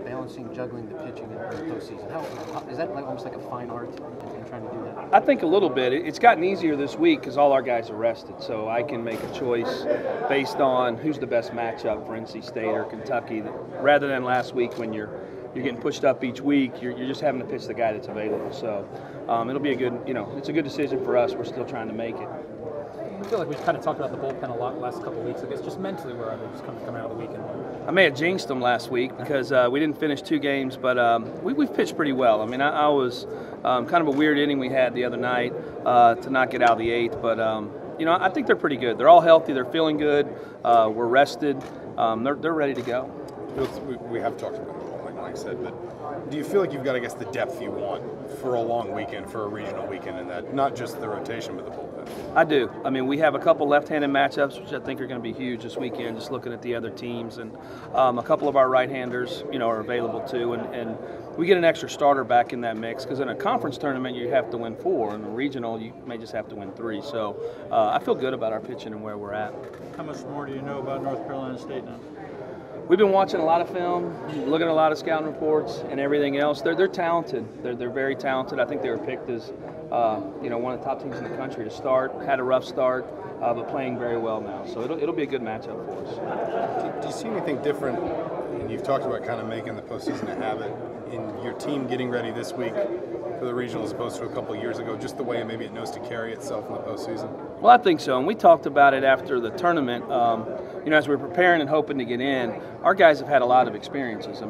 balancing, juggling the pitching in the postseason? How is that almost like a fine art in trying to do that? I think a little bit. It's gotten easier this week because all our guys are rested, so I can make a choice based on who's the best matchup for NC State or Kentucky, rather than last week when you're getting pushed up each week. You're just having to pitch the guy that's available. So it'll be a good, it's a good decision for us. We're still trying to make it. I feel like we've kind of talked about the bullpen a lot the last couple of weeks. I guess just mentally, where are they just coming out of the weekend? I may have jinxed them last week because we didn't finish 2 games, but we've pitched pretty well. I mean, I was kind of a weird inning we had the other night to not get out of the 8th, but I think they're pretty good. They're all healthy. They're feeling good. We're rested. They're ready to go. We have talked about it, like Mike said, but do you feel like you've got, I guess, the depth you want for a long weekend, for a regional weekend, and that not just the rotation but the bullpen? I do. I mean, we have a couple left-handed matchups, which I think are going to be huge this weekend, just looking at the other teams. And a couple of our right-handers, are available too. And we get an extra starter back in that mix because in a conference tournament, you have to win 4. In a regional, you may just have to win 3. So I feel good about our pitching and where we're at. How much more do you know about North Carolina State now? We've been watching a lot of film, looking at a lot of scouting reports and everything else. They're talented. They're very talented. I think they were picked as one of the top teams in the country to start. Had a rough start, but playing very well now. So it'll be a good matchup for us. Do you see anything different? And you've talked about kind of making the postseason a habit in your team getting ready this week for the regional as opposed to a couple of years ago, just the way maybe it knows to carry itself in the postseason? Well, I think so, and we talked about it after the tournament. As we were preparing and hoping to get in, our guys have had a lot of experiences.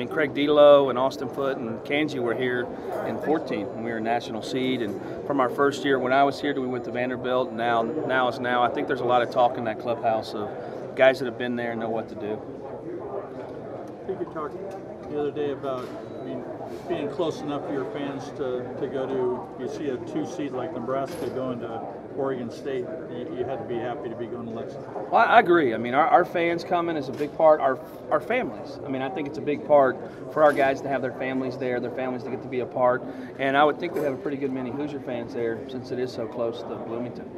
Craig Delo and Austin Foote and Kanji were here in 14 when we were a national seed, and from our first year when I was here, we went to Vanderbilt, and now is now. I think there's a lot of talk in that clubhouse of guys that have been there and know what to do. I think you talked the other day about being close enough for your fans to go to, you see a 2 seed like Nebraska going to Oregon State, you had to be happy to be going to Lexington. Well, I agree. Our fans coming is a big part. Our families. I think it's a big part for our guys to have their families there, their families to get to be a part. And I would think we have a pretty good many Hoosier fans there since it is so close to Bloomington.